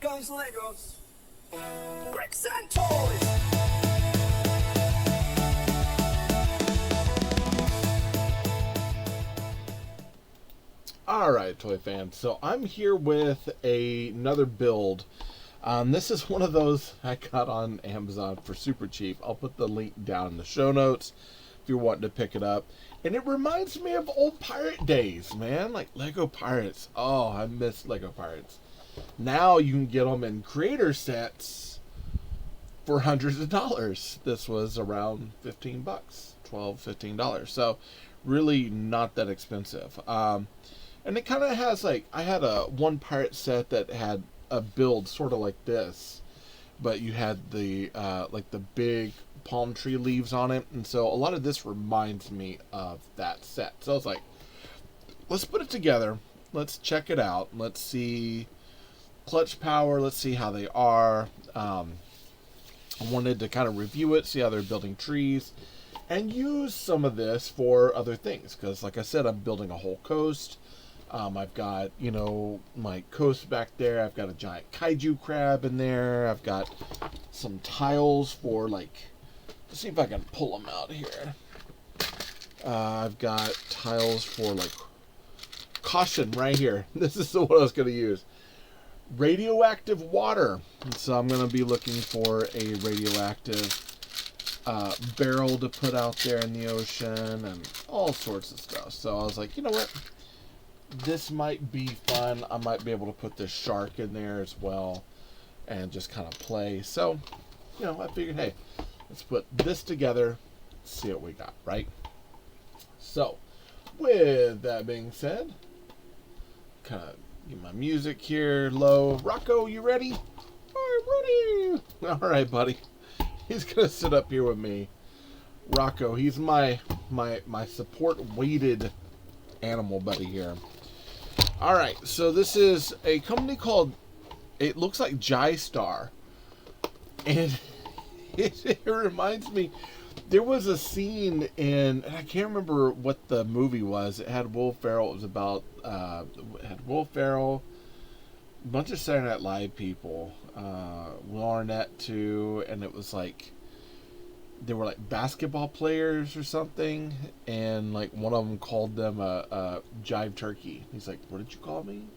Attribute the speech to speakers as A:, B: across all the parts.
A: TayRayGun's Legos, bricks and toys.
B: Alright, toy fans, so I'm here with another build. This is one of those I got on Amazon for super cheap. I'll put the link down in the show notes if you're wanting to pick it up. And it reminds me of old pirate days, man, like Lego Pirates. Oh, I miss Lego Pirates. Now you can get them in creator sets for hundreds of dollars. This was around 15 bucks, $12, $15. So really not that expensive. And it kind of has, like, I had a one pirate set that had a build sort of like this, but you had the like the big palm tree leaves on it, and so a lot of this reminds me of that set. So I was like, let's put it together, let's check it out, let's see clutch power, let's see how they are. I wanted to kind of review it, see how they're building trees, and use some of this for other things, because like I said, I'm building a whole coast. I've got, you know, my coast back there. I've got a giant kaiju crab in there. I've got some tiles for, like, let's see if I can pull them out here. I've got tiles for, like, caution right here. This is what I was going to use. Radioactive water. And so I'm going to be looking for a radioactive barrel to put out there in the ocean and all sorts of stuff. So I was like, you know what? This might be fun. I might be able to put this shark in there as well and just kind of play. So, you know, I figured, hey, let's put this together, see what we got, right? So, with that being said, kind of get my music here low. Rocco, you ready? I'm ready. All right, buddy. He's gonna sit up here with me. Rocco, he's my support weighted animal buddy here. All right, so this is a company called, it looks like JIE, and it reminds me, there was a scene in, and I can't remember what the movie was. It had Will Ferrell. It was about it had Will Ferrell, a bunch of Saturday Night Live people, Will Arnett too, and it was like they were like basketball players or something, and like one of them called them a jive turkey. He's like, "What did you call me?"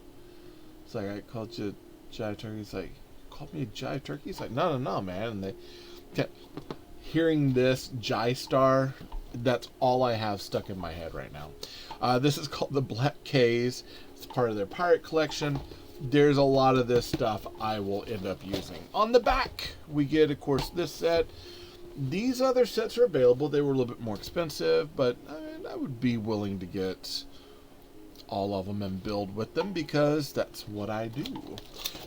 B: It's like, "I called you a jive turkey." He's like, "Called me a jive turkey?" He's like, No, man." And they kept hearing this JIE Star. That's all I have stuck in my head right now. This is called the Black K's. It's part of their pirate collection. There's a lot of this stuff I will end up using. On the back, we get, of course, this set. These other sets are available. They were a little bit more expensive, but I would be willing to get all of them and build with them because that's what I do.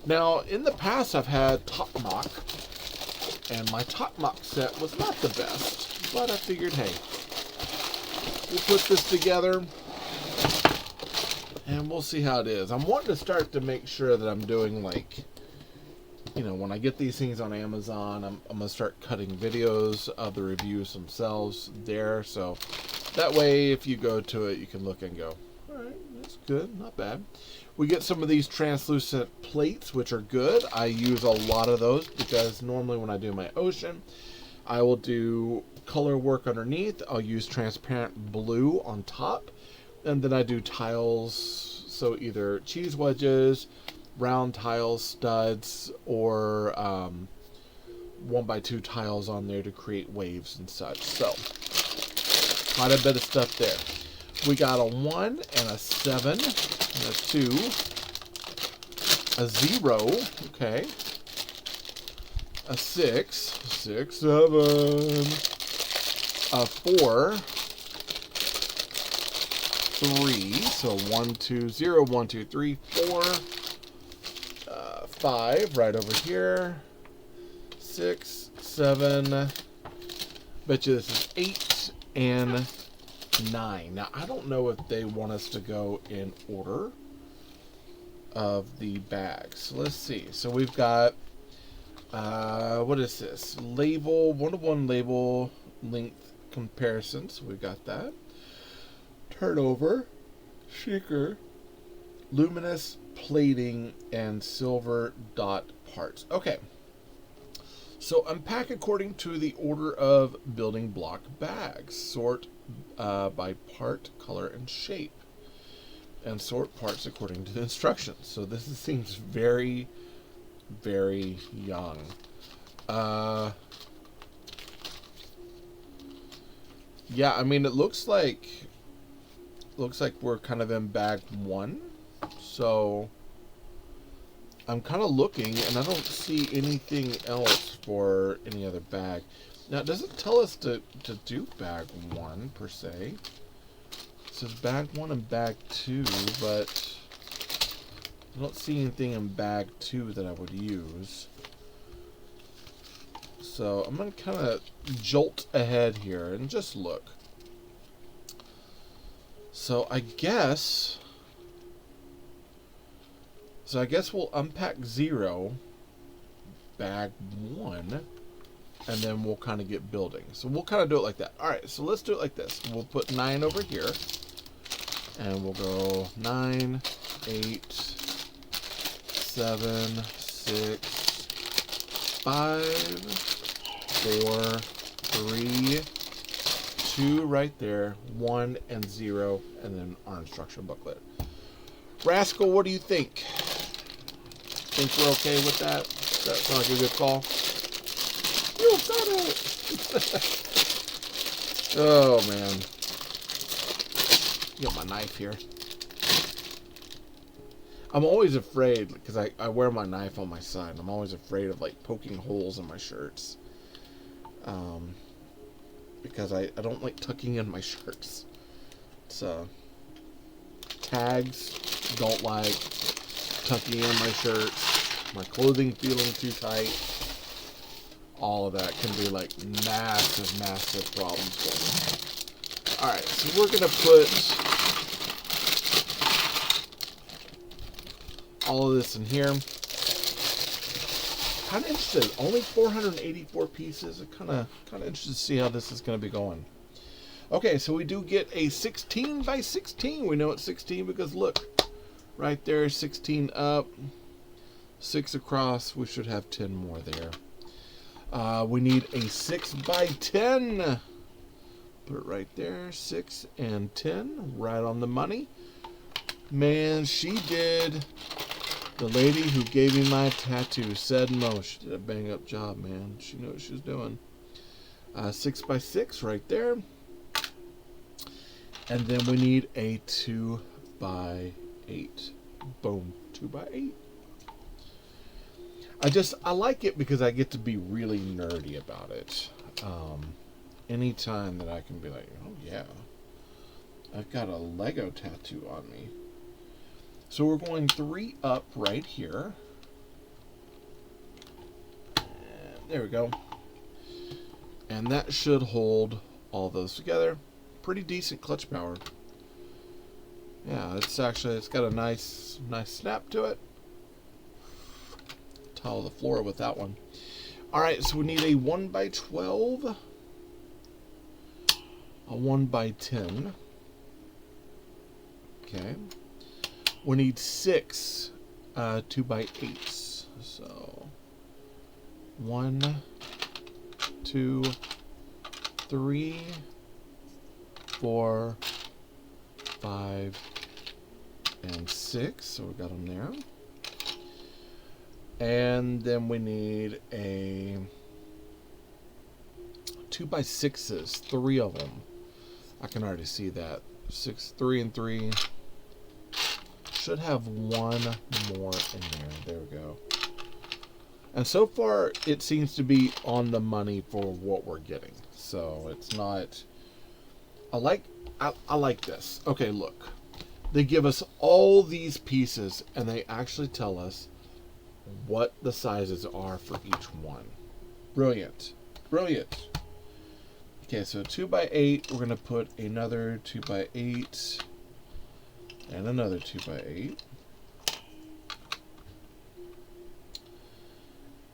B: Now, in the past, I've had Top Mock, and my Top Mock set was not the best, but I figured, hey, we'll put this together and we'll see how it is. I'm wanting to start to make sure that I'm doing, like, you know, when I get these things on Amazon, I'm going to start cutting videos of the reviews themselves there. So that way, if you go to it, you can look and go, all right, that's good, not bad. We get some of these translucent plates, which are good. I use a lot of those because normally when I do my ocean, I will do color work underneath. I'll use transparent blue on top. And then I do tiles, so either cheese wedges, round tiles, studs, or 1x2 tiles on there to create waves and such. So, quite a bit of stuff there. We got a 1 and a 7, and a 2, a 0, okay, a 6, 7, a 4, 3, so 1, 2, 0, 1, 2, 3, 4, 5 right over here, 6, 7, bet you this is 8, and 9. Now, I don't know if they want us to go in order of the bags. So let's see. So we've got, what is this? Label, 1-to-1 label length comparisons. We've got that. Turnover, shaker, luminous plating, and silver dot parts. Okay. So unpack according to the order of building block bags. Sort by part, color, and shape. And sort parts according to the instructions. So this seems very, very young. Yeah, I mean, it looks like we're kind of in bag 1. So I'm kind of looking, and I don't see anything else for any other bag. Now, it doesn't tell us to do bag 1, per se. It says bag 1 and bag 2, but I don't see anything in bag 2 that I would use. So I'm going to kind of jolt ahead here and just look. So I guess we'll unpack 0, bag 1, and then we'll kind of get building. So we'll kind of do it like that. All right, so let's do it like this. We'll put 9 over here, and we'll go 9, 8, 7, 6, 5, 4, 3, 2 right there, 1 and 0, and then our instruction booklet. Rascal, what do you think? Think we're okay with that? Does that sound like a good call? You got it! Oh, man. Get my knife here. I'm always afraid, because I wear my knife on my side. I'm always afraid of, like, poking holes in my shirts. Because I don't like tucking in my shirts. So, tags, don't like tucking in my shirts, my clothing feeling too tight. All of that can be like massive, massive problems for me. Alright, so we're going to put all of this in here. Kind of interested. Only 484 pieces. I'm kind of interested to see how this is going to be going. Okay, so we do get a 16 by 16. We know it's 16 because look, right there, 16 up, 6 across. We should have 10 more there. We need a 6 by 10. Put it right there, 6 and 10, right on the money. Man, she did. The lady who gave me my tattoo said no. She did a bang up job, man. She knew what she was doing. 6 by 6 right there. And then we need a 2 by 8. Boom, 2 by 8. I like it because I get to be really nerdy about it. Anytime that I can be like, oh yeah, I've got a Lego tattoo on me. So we're going 3 up right here. And there we go. And that should hold all those together. Pretty decent clutch power. Yeah, it's got a nice snap to it. Tile the floor with that one. Alright, so we need a 1 by 12, a 1 by 10. Okay. We need 6 2 by 8s. So 1, 2, 3, 4, 5, and 6. So we got them there. And then we need a 2 by 6s, 3 of them. I can already see that. 6, 3 and 3. Should have 1 more in there. There we go. And so far, it seems to be on the money for what we're getting. So it's not. I like this. Okay, look. They give us all these pieces, and they actually tell us what the sizes are for each one. Brilliant. Brilliant. Okay, so 2 by 8, we're going to put another 2 by 8 and another 2 by 8.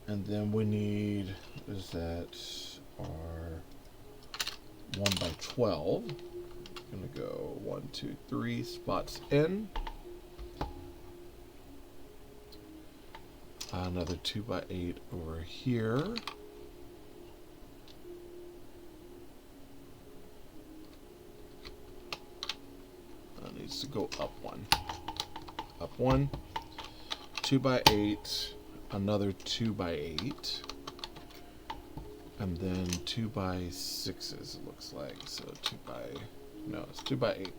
B: And then we need, what is that, our 1 by 12. I'm going to go 1, 2, 3 spots in. Another 2x8 over here. That needs to go up one. Up one. 2x8. Another 2x8. And then 2x6s, it looks like. So no, it's 2x8.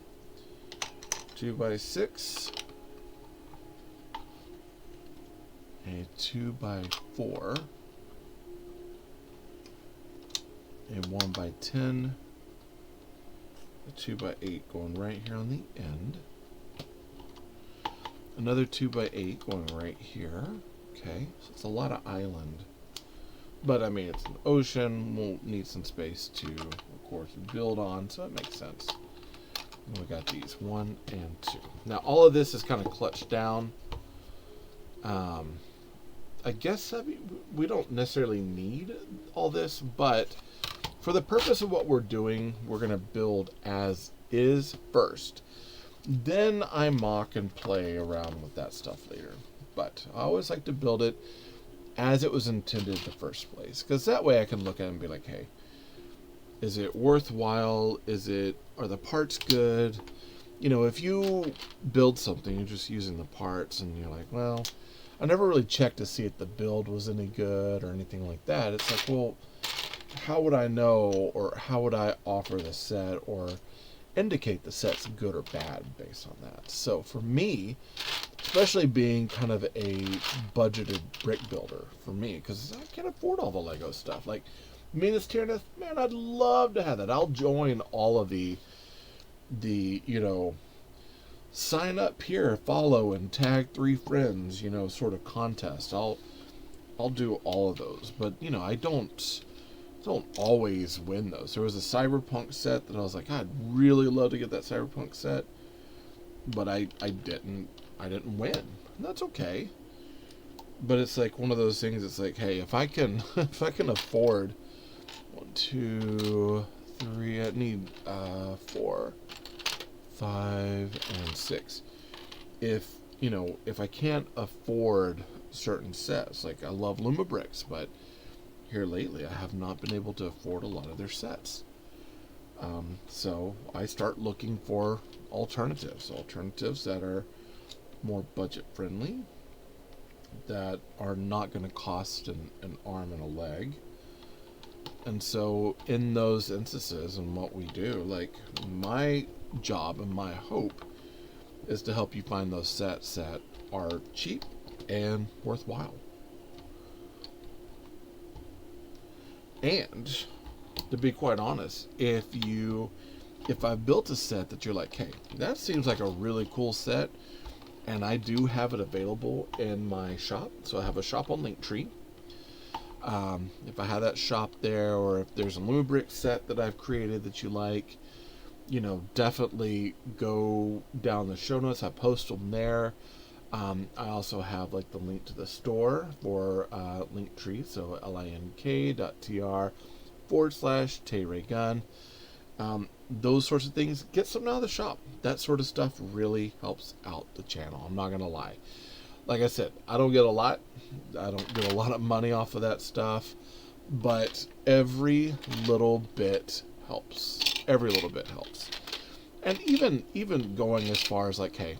B: 2x6. A 2x4. A 1x10. A 2x8 going right here on the end. Another 2x8 going right here. Okay, so it's a lot of island. But I mean, it's an ocean. We'll need some space to, of course, build on, so it makes sense. And we got these 1 and 2. Now, all of this is kind of clutched down. I guess we don't necessarily need all this, but for the purpose of what we're doing, we're going to build as is first. Then I mock and play around with that stuff later. But I always like to build it as it was intended in the first place, because that way I can look at it and be like, hey, is it worthwhile? Are the parts good? You know, if you build something, you're just using the parts and you're like, well, I never really checked to see if the build was any good or anything like that. It's like, well, how would I know, or how would I offer the set or indicate the set's good or bad based on that? So for me, especially being kind of a budgeted brick builder for me, because I can't afford all the Lego stuff. Like, me and this Tyrannus, man, I'd love to have that. I'll join all of the you know, sign up here, follow, and tag 3 friends, you know, sort of contest. I'll do all of those, but you know, I don't always win those. There was a Cyberpunk set that I was like, I'd really love to get that Cyberpunk set, but I didn't win. And that's okay. But it's like one of those things. It's like, hey, if I can afford 1, 2, 3, I need 4, 5, and 6. If you know, if I can't afford certain sets, like I love Luma bricks, but here lately I have not been able to afford a lot of their sets. So I start looking for alternatives that are more budget friendly, that are not going to cost an arm and a leg. And so in those instances, and what we do, like, my job and my hope is to help you find those sets that are cheap and worthwhile. And to be quite honest, if I've built a set that you're like, hey, that seems like a really cool set, and I do have it available in my shop. So I have a shop on Linktree. If I have that shop there, or if there's a Luma brick set that I've created that you like, you know, definitely go down the show notes. I post them there. I also have like the link to the store for Linktree, so link.tr/TayRayGun. Those sorts of things. Get something out of the shop. That sort of stuff really helps out the channel. I'm not gonna lie. Like I said, I don't get a lot. I don't get a lot of money off of that stuff, but every little bit helps. Every little bit helps. And even going as far as like, hey,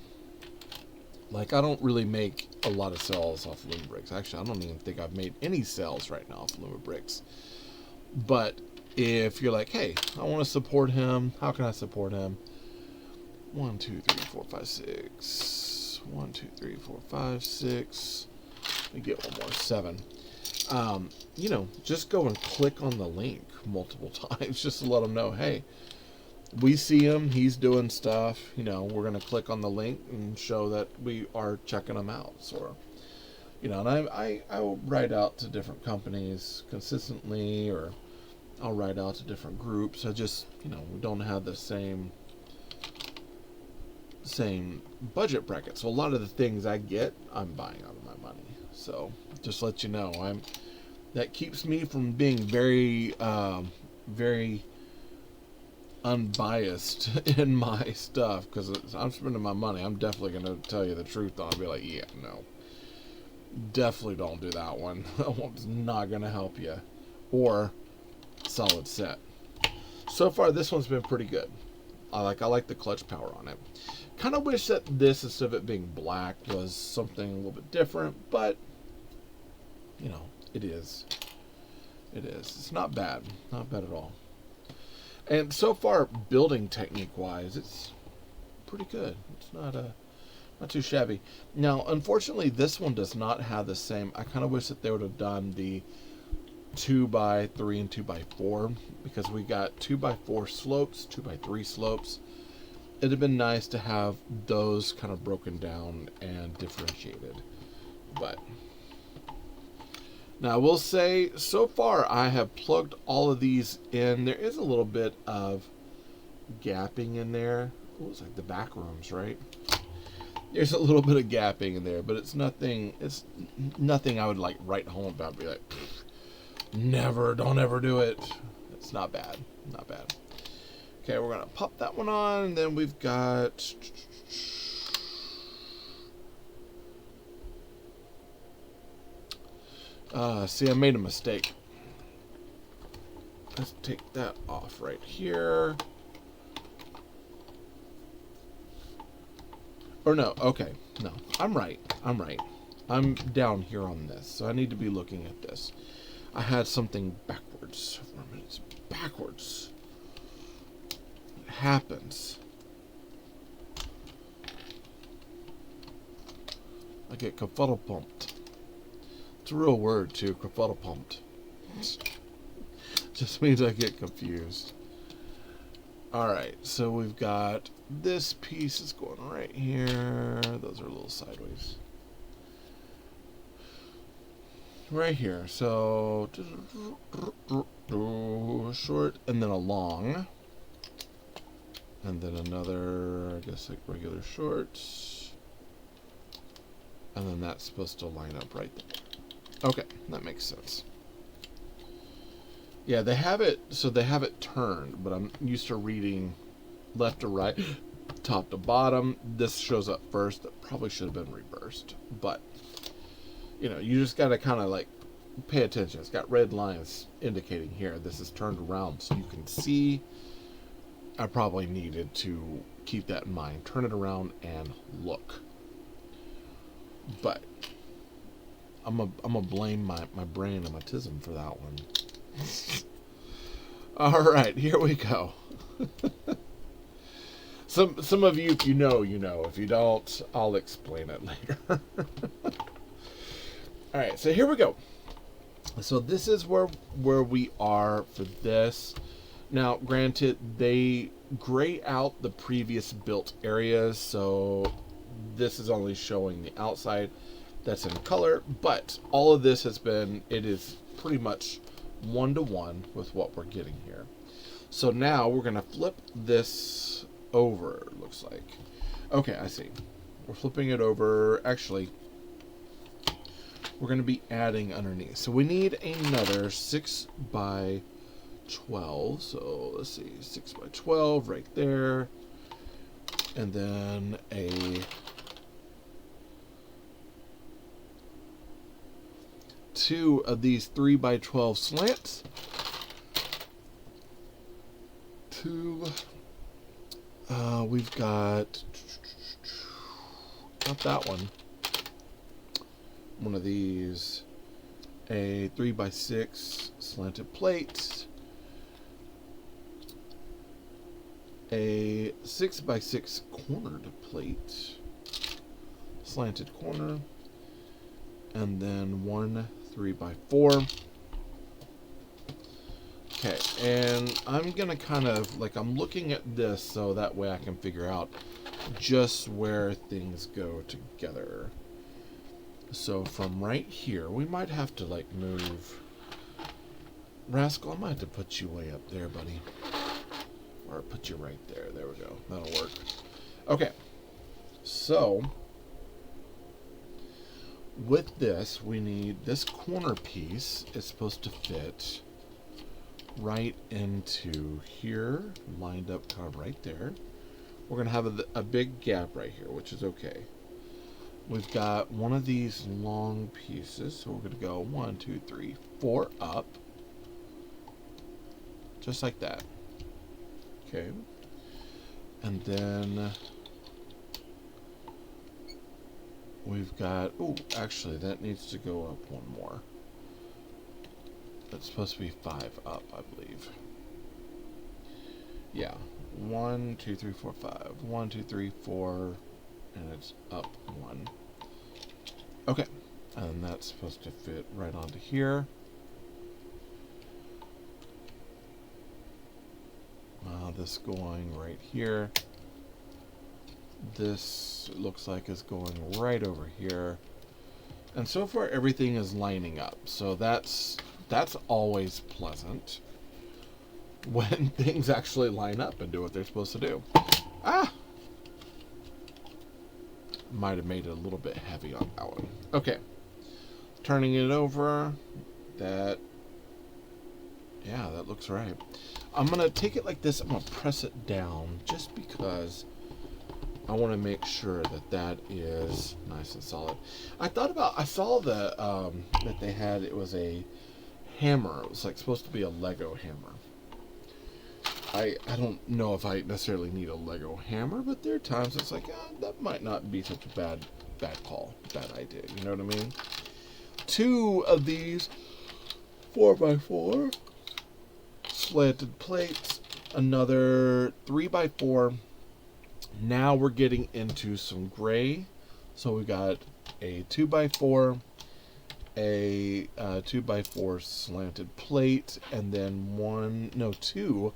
B: like, I don't really make a lot of sales off Luma bricks. Actually, I don't even think I've made any sales right now off Luma bricks. But if you're like, hey, I want to support him, how can I support him? 1, 2, 3, 4, 5, 6. 1, 2, 3, 4, 5, 6. Let me get one more, 7. You know, just go and click on the link multiple times just to let them know, hey, we see him, he's doing stuff, you know, we're going to click on the link and show that we are checking him out. So, you know, and I will write out to different companies consistently, or I'll write out to different groups. I just, you know, we don't have the same budget bracket. So a lot of the things I get, I'm buying out of my money. So just to let you know, that keeps me from being very, very unbiased in my stuff, because I'm spending my money. I'm definitely going to tell you the truth. I'll be like, yeah, no, Definitely don't do that one. That one's not going to help you. Or solid set. So far, this one's been pretty good. I like the clutch power on it. Kind of wish that this, instead of it being black, was something a little bit different, but you know, it is. It is. It's not bad. Not bad at all. And so far, building technique-wise, it's pretty good. It's not too shabby. Now, unfortunately, this one does not have the same. I kind of wish that they would have done the 2x3 and 2x4, because we got 2x4 slopes, 2x3 slopes. It'd have been nice to have those kind of broken down and differentiated. But now I will say, so far I have plugged all of these in. There is a little bit of gapping in there. It was like the back rooms, right? There's a little bit of gapping in there, but it's nothing. It's nothing I would like write home about. Be like, never, don't ever do it. It's not bad, not bad. Okay, we're gonna pop that one on, and then we've got see, I made a mistake. Let's take that off right here. Or no, okay, no, I'm right. I'm down here on this, so I need to be looking at this. I had something backwards. It's backwards. It happens. I get kerfuddle-pumped. It's a real word, too, kerfuddle-pumped. Just means I get confused. Alright, so we've got this piece is going right here. Those are a little sideways. Right here. So, short and then a long. And then another, I guess, like regular shorts. And then that's supposed to line up right there. Okay, that makes sense. Yeah, they have it, so they have it turned, but I'm used to reading left to right, top to bottom. This shows up first. That probably should have been reversed, but you know, you just gotta kind of like pay attention. It's got red lines indicating here this is turned around so you can see. I probably needed to keep that in mind. Turn it around and look. But I'm a blame my brain and my tism for that one. All right, here we go. Some of you, if you know, you know. If you don't, I'll explain it later. All right, so here we go. So this is where we are for this. Now, granted, they gray out the previous built areas, so this is only showing the outside that's in color, but all of this has been, it is pretty much one-to-one with what we're getting here. So now we're going to flip this over, it looks like. Okay, I see. We're flipping it over. Actually, we're going to be adding underneath. So we need another 6x12. So let's see, 6x12 right there. And then a 2 of these 3x12 slants. 2. We've got not that one. One of these. A 3x6 slanted plate. A 6x6 cornered plate. Slanted corner. And then one 3x4. Okay, and I'm gonna kind of like, I'm looking at this so that way I can figure out just where things go together. So from right here, we might have to like move. Rascal, I might have to put you way up there, buddy. Or put you right there. There we go. That'll work. Okay, so with this, we need this corner piece is supposed to fit right into here, lined up kind of right there. We're going to have a big gap right here, which is okay. we've got one of these long pieces, so we're going to go 1, 2, 3, 4 up, just like that. Okay, and then we've got, oh, actually that needs to go up one more. That's supposed to be 5 up, I believe. Yeah, 1, 2, 3, 4, 5. 1, 2, 3, 4, and it's up 1. Okay, and that's supposed to fit right onto here. This going right here. This looks like is going right over here. And so far everything is lining up. So that's always pleasant when things actually line up and do what they're supposed to do. Ah! Might have made it a little bit heavy on that one. Okay. Turning it over. That looks right. I'm going to take it like this. I'm going to press it down just because I want to make sure that that is nice and solid. I saw the, that they had, it was a hammer. It was like supposed to be a Lego hammer. I don't know if I necessarily need a Lego hammer, but there are times it's like, that might not be such a bad call, bad idea. You know what I mean? 2 of these 4x4 slanted plates, another 3x4. Now we're getting into some gray. So we got a 2x4, a 2x4 slanted plate, and then 2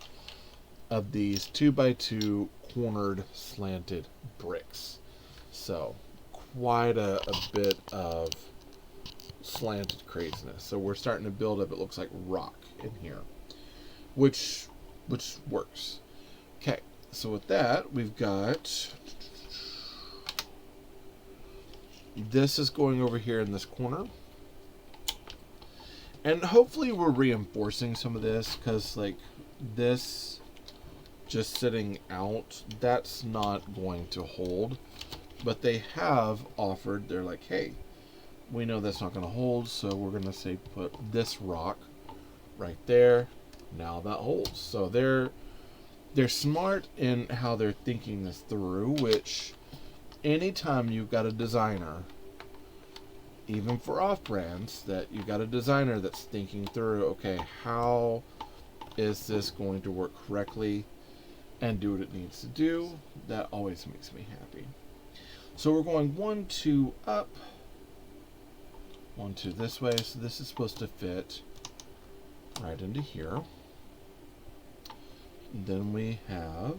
B: of these 2x2 cornered slanted bricks. So quite a bit of slanted craziness. So we're starting to build up, it looks like rock in here, which works. Okay, so with that we've got this is going over here in this corner, and hopefully we're reinforcing some of this, because like this just sitting out, that's not going to hold. But they have offered, they're like, hey, we know that's not going to hold, so we're going to say put this rock right there. Now that holds. So they're smart in how they're thinking this through, which anytime you've got a designer, even for off-brands, that you've got a designer that's thinking through, okay, how is this going to work correctly and do what it needs to do, that always makes me happy. So we're going 1, 2 up, 1, 2 this way, so this is supposed to fit right into here. And then we have,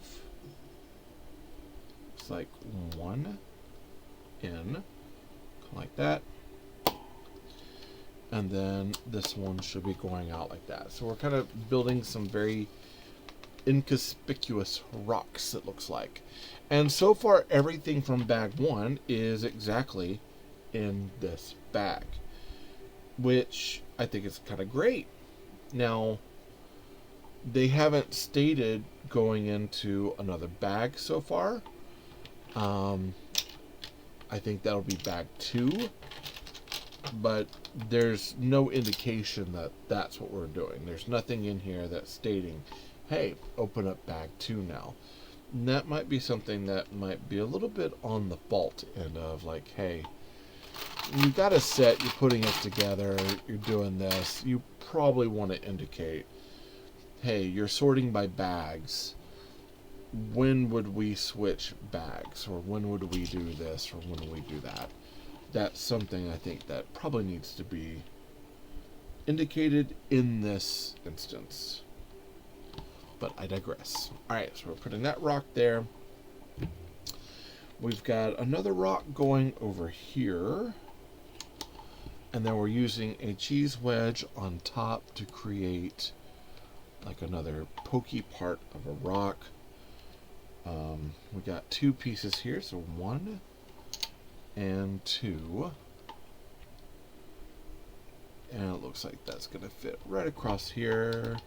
B: it's like 1 in, like that. And then this one should be going out like that. So we're kind of building some very inconspicuous rocks, it looks like. And so far everything from bag 1 is exactly in this bag, which I think is kind of great. Now they haven't stated going into another bag so far. I think that'll be bag 2, but there's no indication that that's what we're doing. There's nothing in here that's stating, hey, open up bag 2 now. And that might be something that might be a little bit on the fault end of, like, hey, you've got a set, you're putting it together, you're doing this, you probably want to indicate, hey, you're sorting by bags. When would we switch bags? Or when would we do this? Or when would we do that? That's something I think that probably needs to be indicated in this instance. But I digress. Alright, so we're putting that rock there. We've got another rock going over here. And then we're using a cheese wedge on top to create like another pokey part of a rock. We got 2 pieces here, so 1 and 2. And it looks like that's going to fit right across here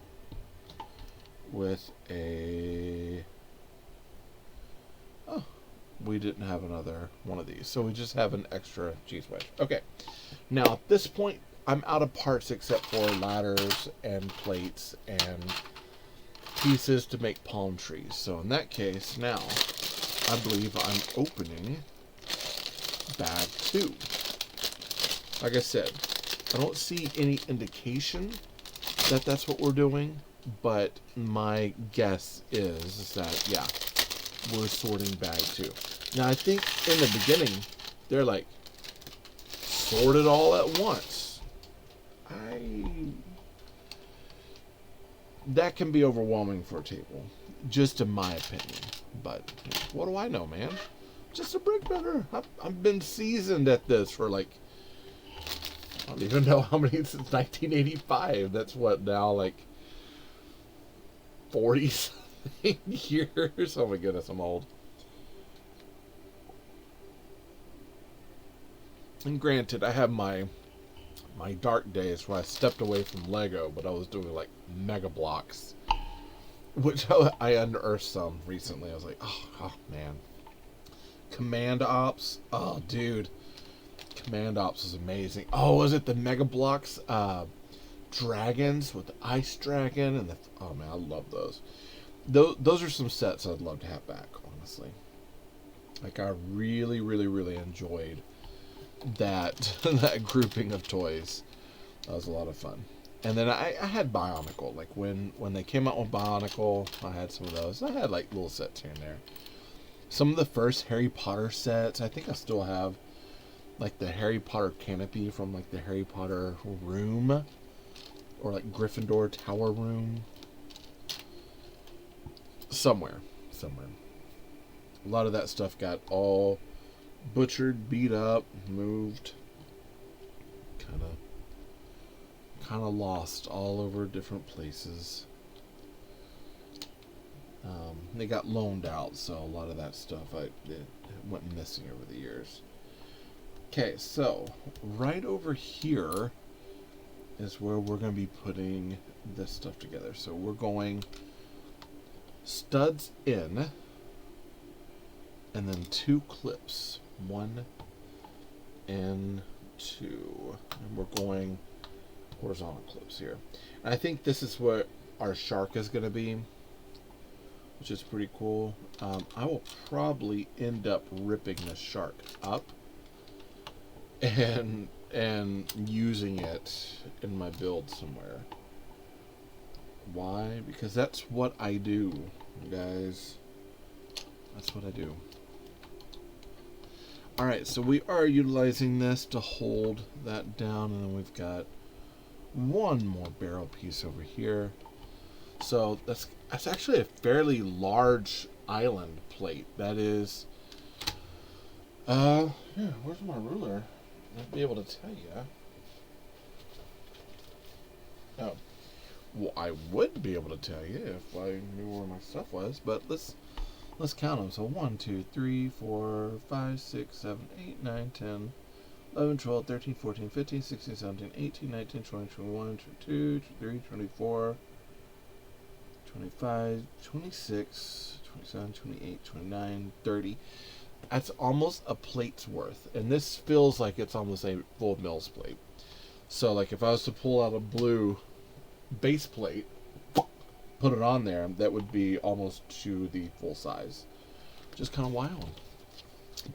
B: with a we didn't have another one of these. So we just have an extra cheese wedge. Okay. Now, at this point, I'm out of parts except for ladders and plates and pieces to make palm trees. So in that case, now, I believe I'm opening bag 2. Like I said, I don't see any indication that that's what we're doing, but my guess is that, yeah, we're sorting bag 2. Now, I think in the beginning, they're like, sort it all at once. That can be overwhelming for a table, just in my opinion. But what do I know, man? Just a brick builder. I've been seasoned at this for like, I don't even know how many since 1985. That's what now, like 40 something years. Oh my goodness, I'm old. And granted, I have my dark days where I stepped away from Lego, but I was doing like Mega Blocks, which I unearthed some recently. I was like, oh man. Command Ops. Oh, dude. Command Ops is amazing. Oh, was it the Mega Blocks dragons with the ice dragon and the... Oh man, I love those. Those are some sets I'd love to have back, honestly. Like, I really, really, really enjoyed that that grouping of toys. That was a lot of fun. And then I had Bionicle. Like, when they came out with Bionicle, I had some of those. I had, like, little sets here and there. Some of the first Harry Potter sets, I think I still have, like, the Harry Potter canopy from, like, the Harry Potter room. Or, like, Gryffindor Tower room. Somewhere. A lot of that stuff got all butchered, beat up, moved, kind of lost all over different places. They got loaned out, so a lot of that stuff it went missing over the years. Okay, so right over here is where we're going to be putting this stuff together. So we're going studs in, and then 2 clips. 1 and 2. And we're going horizontal clips here. And I think this is what our shark is going to be, which is pretty cool. I will probably end up ripping the shark up and using it in my build somewhere. Why? Because that's what I do, guys. That's what I do. Alright, so we are utilizing this to hold that down, and then we've got one more barrel piece over here. So that's actually a fairly large island plate. That is, yeah, where's my ruler? I'd be able to tell you. Oh, well, I would be able to tell you if I knew where my stuff was, but let's count them. So 1, 2, 3, 4, 5, 6, 7, 8, 9, 10, 11, 12, 13, 14, 15, 16, 17, 18, 19, 20, 21, 22, 23, 24, 25, 26, 27, 28, 29, 30. That's almost a plate's worth. And this feels like it's almost a full Mills plate. So, like, if I was to pull out a blue base plate, put it on there, that would be almost to the full size. Just kind of wild.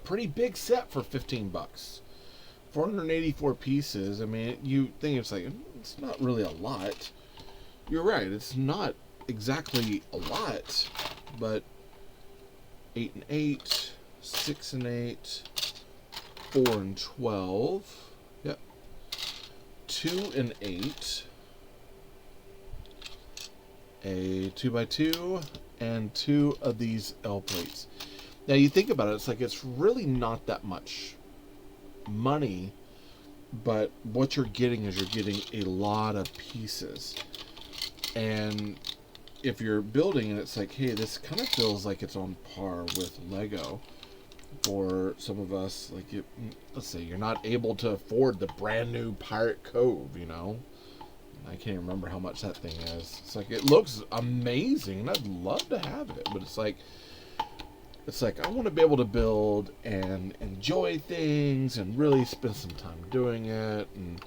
B: Pretty big set for 15 bucks. 484 pieces. I mean, you think it's like, it's not really a lot. You're right, it's not exactly a lot, but 8 and 8, 6 and 8, 4 and 12, yep, 2 and 8, a 2x2, and 2 of these L plates. Now you think about it, it's like it's really not that much money, but what you're getting is you're getting a lot of pieces. And if you're building and it's like, hey, this kind of feels like it's on par with Lego. For some of us, like, let's say you're not able to afford the brand new Pirate Cove, you know. I can't remember how much that thing is. It's like, it looks amazing and I'd love to have it, but it's like It's like I want to be able to build and enjoy things and really spend some time doing it. And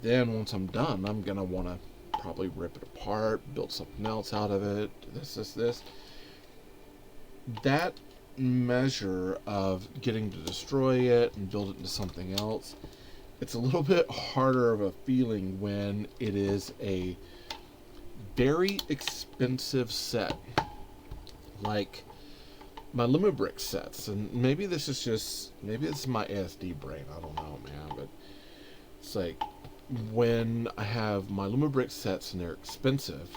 B: then once I'm done, I'm going to want to probably rip it apart, build something else out of it, this. That measure of getting to destroy it and build it into something else, it's a little bit harder of a feeling when it is a very expensive set. Like my Lumabrick sets, and maybe this is my ASD brain, I don't know, man, but it's like when I have my Lumabrick sets and they're expensive,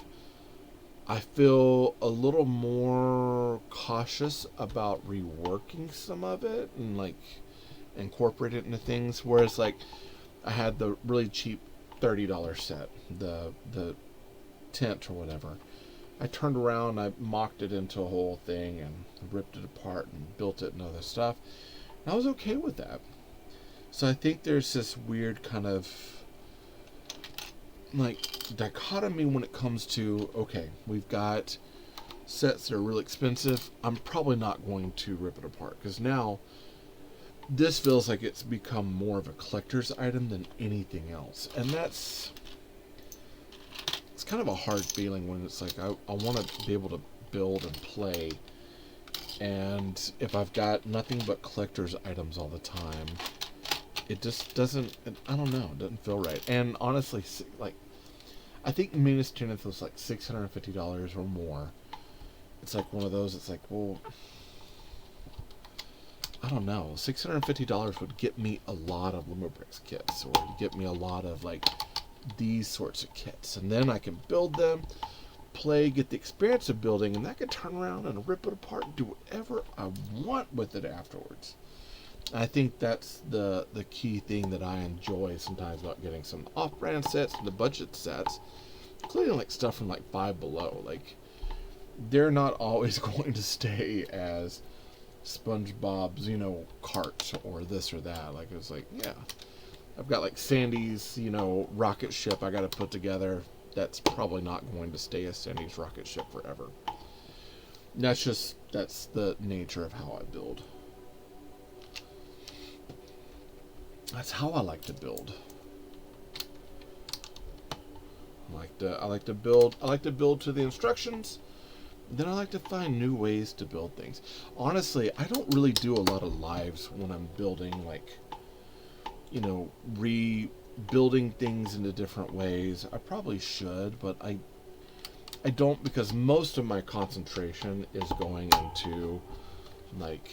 B: I feel a little more cautious about reworking some of it and like incorporate it into things. Whereas like I had the really cheap $30 set, the tent or whatever. I turned around, I mocked it into a whole thing and ripped it apart and built it and other stuff. And I was okay with that. So I think there's this weird kind of like dichotomy when it comes to, okay, we've got sets that are really expensive. I'm probably not going to rip it apart because now this feels like it's become more of a collector's item than anything else. And it's kind of a hard feeling when it's like I want to be able to build and play, and if I've got nothing but collector's items all the time, it just doesn't, I don't know, it doesn't feel right. And honestly, like I think Minas Tirith was like $650 or more. It's like one of those, it's like, well, I don't know, $650 would get me a lot of Lumabricks kits, or get me a lot of like these sorts of kits, and then I can build them, play, get the experience of building, and I can turn around and rip it apart and do whatever I want with it afterwards. I think that's the key thing that I enjoy sometimes about getting some off-brand sets and the budget sets, including like stuff from like Five Below. Like they're not always going to stay as SpongeBob's, cart or this or that. Like it's like, yeah, I've got like Sandy's, rocket ship I got to put together. That's probably not going to stay as Sandy's rocket ship forever. That's the nature of how I build. That's how I like to build. I like to build to the instructions. Then I like to find new ways to build things. Honestly, I don't really do a lot of lives when I'm building, like, rebuilding things into different ways. I probably should, but I don't, because most of my concentration is going into like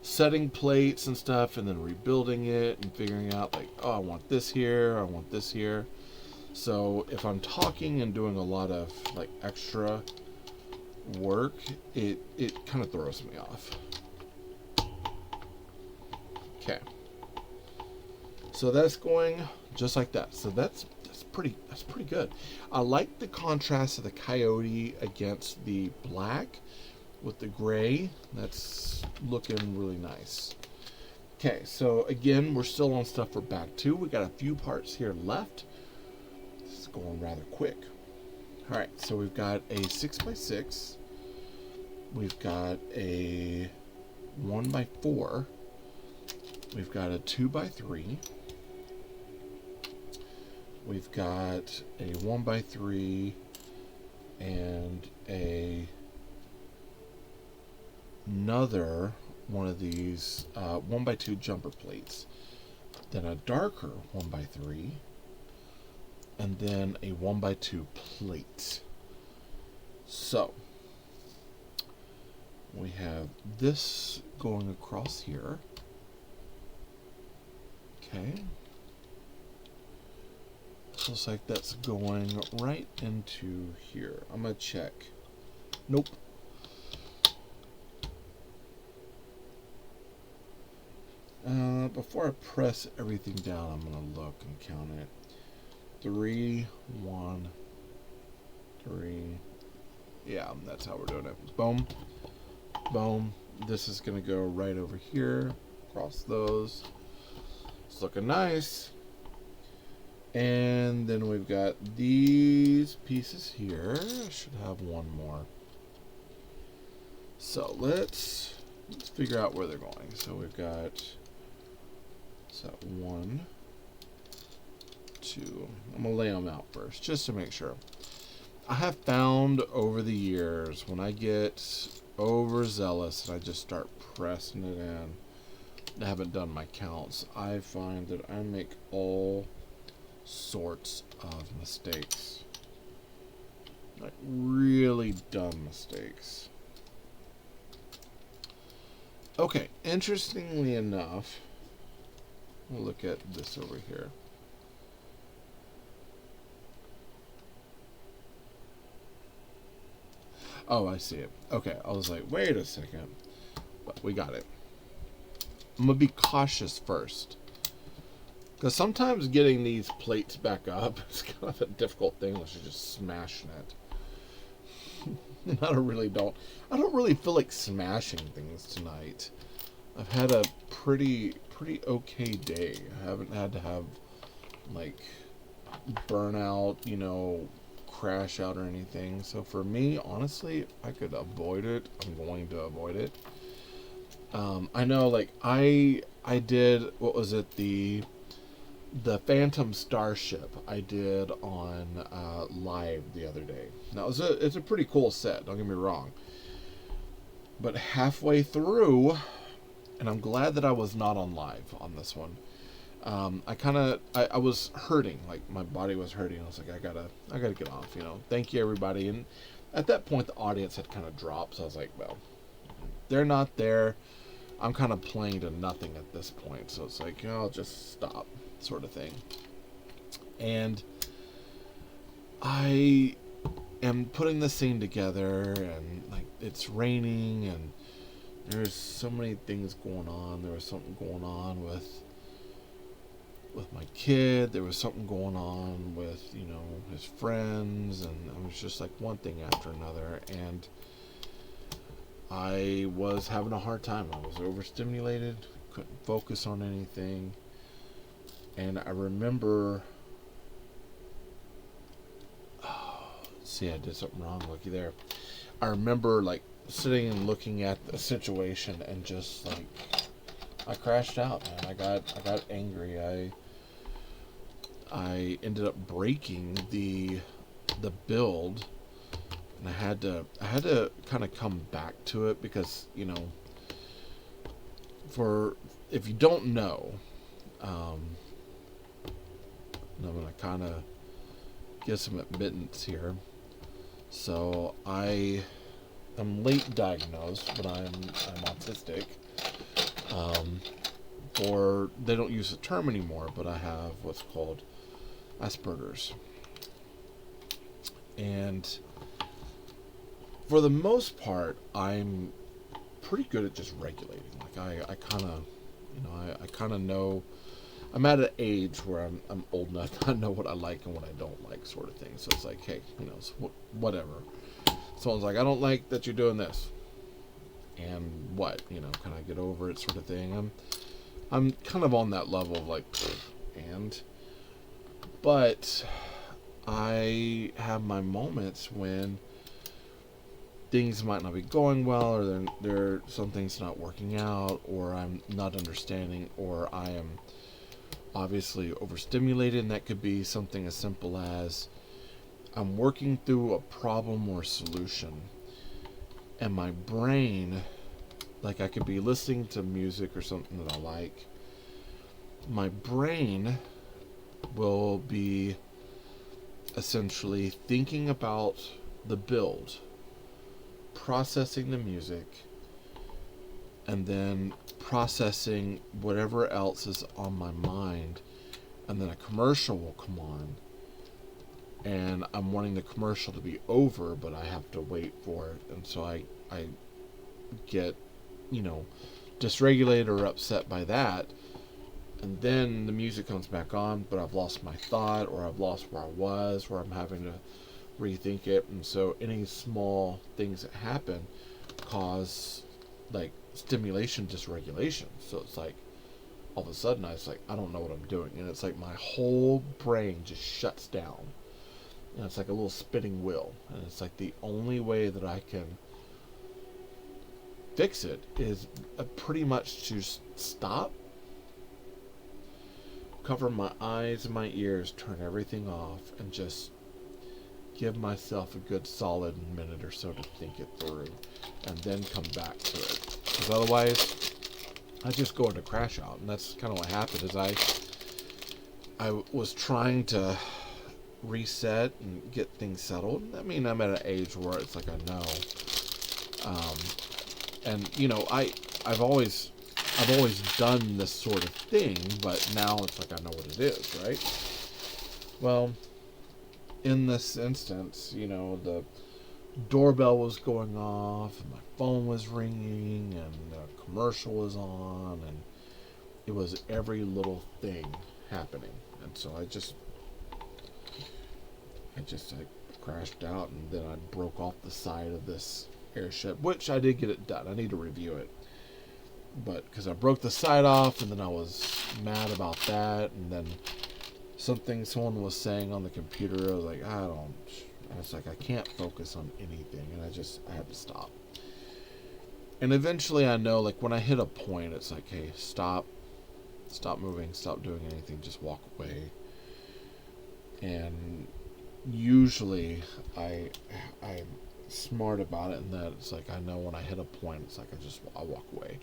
B: setting plates and stuff and then rebuilding it and figuring out like, oh, I want this here, I want this here. So if I'm talking and doing a lot of like extra work, it kind of throws me off. Okay. So that's going just like that. So that's pretty good. I like the contrast of the coyote against the black with the gray. That's looking really nice. Okay, so again, we're still on stuff for back 2. We got a few parts here left. This is going rather quick. All right, so we've got a 6x6. We've got a 1x4. We've got a 2x3. We've got a 1x3 and another one of these 1x2 jumper plates. Then a darker 1x3. And then a 1x2 plate. So we have this going across here. Okay. Looks like that's going right into here. I'm gonna check. Nope. Before I press everything down, I'm gonna look and count it. 3, 1, 3. Yeah, that's how we're doing it. Boom, boom. This is gonna go right over here, across those. It's looking nice. And then we've got these pieces here. I should have one more. So let's figure out where they're going. So we've got, so 1, 2. I'm gonna lay them out first just to make sure. I have found over the years when I get overzealous and I just start pressing it in, I haven't done my counts, I find that I make all sorts of mistakes. Like really dumb mistakes. Okay, interestingly enough, we'll look at this over here. Oh, I see it. Okay, I was like, wait a second. But we got it. I'm going to be cautious first. Because sometimes getting these plates back up is kind of a difficult thing unless you're just smashing it. I don't really feel like smashing things tonight. I've had a pretty okay day. I haven't had to have like burnout, you know, crash out or anything. So for me, honestly, if I could avoid it, I'm going to avoid it. I know, like I did, what was it, the Phantom Starship I did on live the other day. Now it's a pretty cool set, don't get me wrong. But halfway through, and I'm glad that I was not on live on this one. I was hurting, like my body was hurting. I was like, I gotta get off, you know. Thank you everybody. And at that point the audience had kind of dropped, so I was like, well, they're not there. I'm kind of playing to nothing at this point, so it's like, you know, I'll just stop, sort of thing. And I am putting the scene together, and like it's raining, and there's so many things going on. There was something going on with my kid. There was something going on with, you know, his friends, and it was just like one thing after another, and I was having a hard time. I was overstimulated, couldn't focus on anything. And I remember, see, I did something wrong, looky there. I remember like sitting and looking at the situation and just like, I crashed out, man. I got angry. I ended up breaking the build, and I had to kind of come back to it because, you know, if you don't know, I'm gonna kind of give some admittance here. So I'm late diagnosed, but I'm autistic. Or they don't use the term anymore, but I have what's called Asperger's. And for the most part, I'm pretty good at just regulating. Like I kind of, you know, I kind of know. I'm at an age where I'm old enough to know what I like and what I don't like, sort of thing. So it's like, hey, you know, whatever. Someone's like, I don't like that you're doing this, and what, you know, can I get over it, sort of thing. I'm kind of on that level of like, but I have my moments when things might not be going well, or there some things not working out, or I'm not understanding, or I am obviously overstimulated, and that could be something as simple as I'm working through a problem or solution, and my brain, like I could be listening to music or something that I like, my brain will be essentially thinking about the build, processing the music, and then processing whatever else is on my mind, and then a commercial will come on, and I'm wanting the commercial to be over, but I have to wait for it, and so I get, you know, dysregulated or upset by that, and then the music comes back on, but I've lost my thought, or I've lost where I was, where I'm having to rethink it, and so any small things that happen cause like stimulation dysregulation. So it's like all of a sudden I don't know what I'm doing, and it's like my whole brain just shuts down, and it's like a little spinning wheel, and it's like the only way that I can fix it is pretty much to stop, cover my eyes and my ears, turn everything off, and just give myself a good solid minute or so to think it through, and then come back to it. Because otherwise, I just go into crash out, and that's kind of what happened. Is I was trying to reset and get things settled. I mean, I'm at an age where it's like I know, and you know, I've always done this sort of thing, but now it's like I know what it is, right? Well, in this instance, you know, the doorbell was going off, and my phone was ringing, and the commercial was on, and it was every little thing happening. And so I crashed out, and then I broke off the side of this airship, which I did get it done. I need to review it. But because I broke the side off, and then I was mad about that, and then someone was saying on the computer, I was like, I was like, I can't focus on anything, and I had to stop. And eventually I know, like, when I hit a point, it's like, hey, stop moving, stop doing anything, just walk away. And usually I'm smart about it in that it's like I know when I hit a point, it's like I walk away.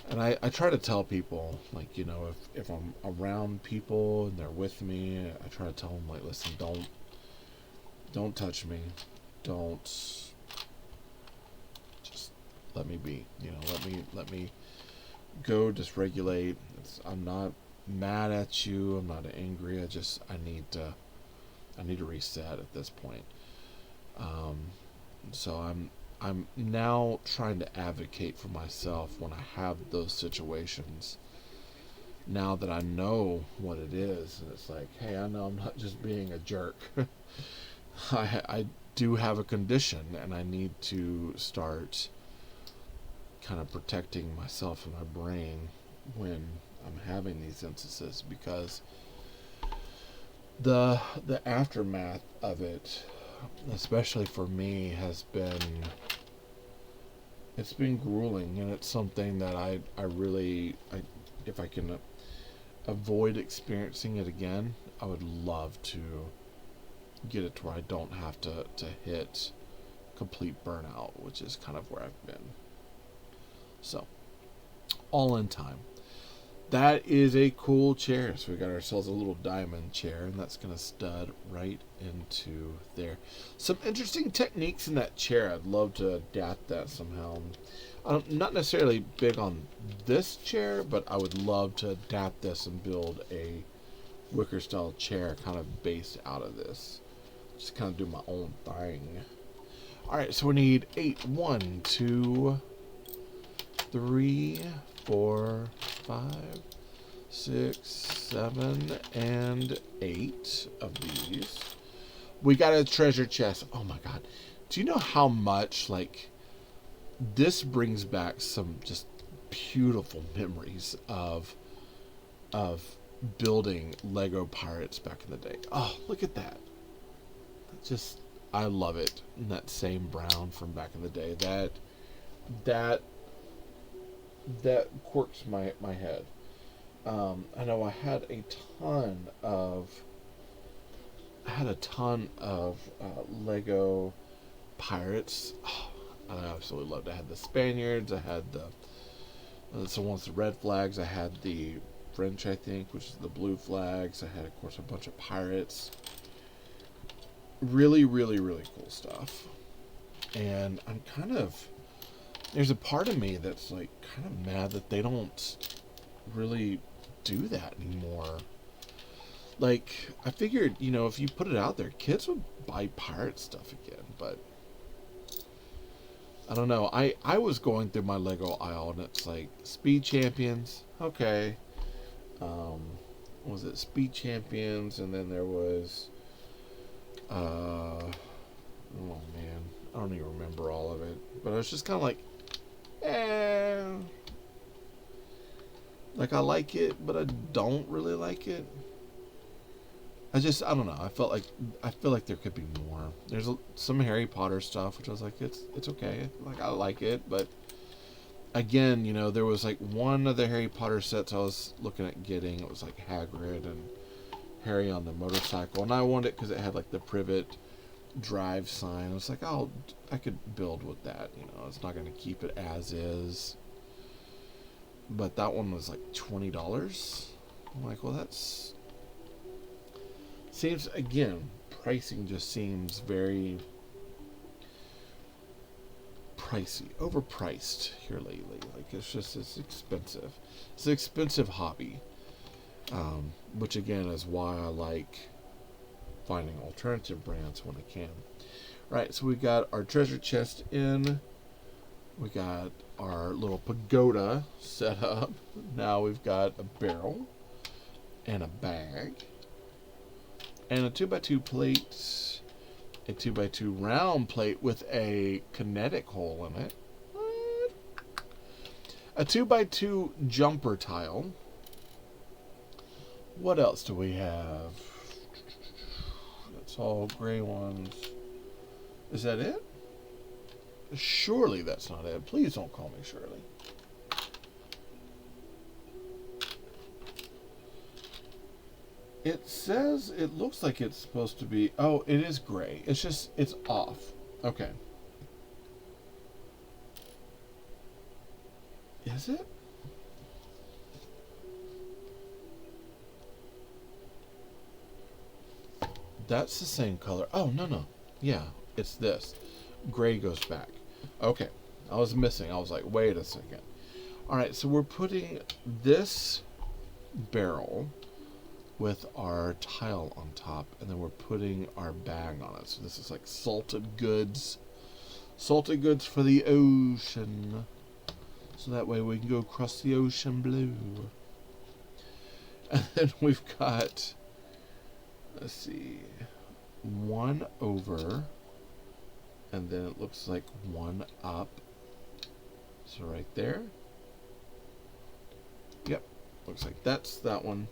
B: And I try to tell people, like, you know, if I'm around people and they're with me, I try to tell them, like, listen, don't touch me, just let me be, you know, let me go, just regulate. I'm not mad at you, I'm not angry, I need to reset at this point. So I'm now trying to advocate for myself when I have those situations, now that I know what it is, and it's like, hey, I know I'm not just being a jerk. I do have a condition, and I need to start kind of protecting myself and my brain when I'm having these instances, because the aftermath of it, especially for me, has been grueling, and it's something that I really, if I can avoid experiencing it again, I would love to get it to where I don't have to hit complete burnout, which is kind of where I've been. So, all in time. That is a cool chair. So we got ourselves a little diamond chair, and that's going to stud right into there. Some interesting techniques in that chair. I'd love to adapt that somehow. I'm not necessarily big on this chair, but I would love to adapt this and build a wicker style chair kind of based out of this. Just kind of do my own thing. Alright, so we need 8. 1, 2, 3, 4, 5, 6, 7, and 8 of these. We got a treasure chest. Oh my god. Do you know how much, like, this brings back some just beautiful memories of building Lego pirates back in the day. Oh, look at that. Just, I love it. And that same brown from back in the day. That quirks my head. I know I had a ton of Lego pirates. Oh, I absolutely loved it. I had the Spaniards. I had the ones, the red flags. I had the French, I think, which is the blue flags. I had, of course, a bunch of pirates. Really, really, really cool stuff. And I'm kind of, there's a part of me that's like kind of mad that they don't really do that anymore. Like, I figured, you know, if you put it out there, kids would buy pirate stuff again, but I don't know. I was going through my Lego aisle, and it's like Speed Champions, okay. Was it Speed Champions? And then there was oh man, I don't even remember all of it, but I was just kind of like, like, I like it, but I don't really like it. I don't know. I feel like there could be more. There's some Harry Potter stuff, which I was like, it's okay. Like, I like it, but again, you know, there was like one of the Harry Potter sets I was looking at getting. It was like Hagrid and Harry on the motorcycle, and I wanted it because it had like the privet drive sign. I was like, oh, I could build with that. You know, it's not going to keep it as is. But that one was like $20. I'm like, well, that's seems, again, pricing just seems very pricey, overpriced here lately. Like, it's expensive. It's an expensive hobby, which again is why I like finding alternative brands when I can. Right, so we got our treasure chest in. We got our little pagoda set up. Now we've got a barrel and a bag and a 2x2 plate, a 2x2 round plate with a kinetic hole in it, a 2x2 jumper tile. What else do we have? That's all gray ones. Is that it? Surely that's not it. Please don't call me Shirley. It says, it looks like it's supposed to be, oh, it is gray. It's just, it's off. Okay. Is it? That's the same color. Oh, no. Yeah, it's this. Gray goes back. Okay. I was missing. I was like, wait a second. Alright, so we're putting this barrel with our tile on top, and then we're putting our bag on it. So this is like salted goods. Salted goods for the ocean. So that way we can go across the ocean blue. And then we've got, let's see, one over, and then it looks like one up. So right there. Yep, looks like that's that one.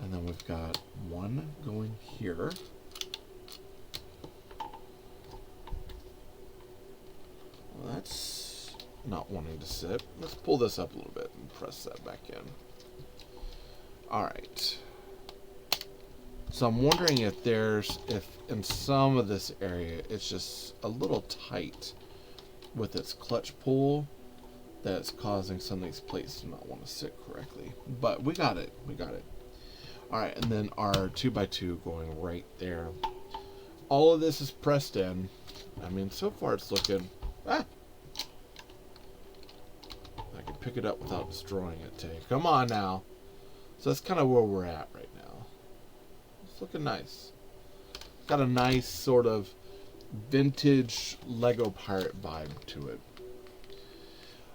B: And then we've got one going here. Well, that's not wanting to sit. Let's pull this up a little bit and press that back in. Alright. So I'm wondering if in some of this area it's just a little tight with its clutch pull that's causing some of these plates to not want to sit correctly. But we got it. Alright, and then our 2x2 going right there. All of this is pressed in. I mean, so far it's looking... I can pick it up without destroying it, Tay. Come on now. So that's kind of where we're at right now. It's looking nice. Got a nice sort of vintage Lego pirate vibe to it.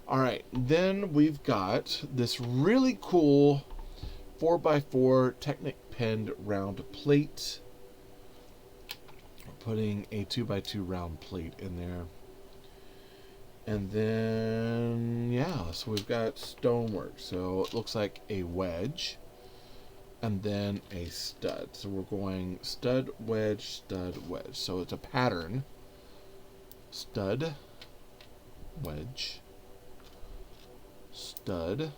B: Alright, then we've got this really cool 4x4 Technic pinned round plate. We're putting a 2x2 round plate in there. And then, yeah, so we've got stonework. So it looks like a wedge and then a stud. So we're going stud, wedge, stud, wedge. So it's a pattern. Stud, wedge, stud.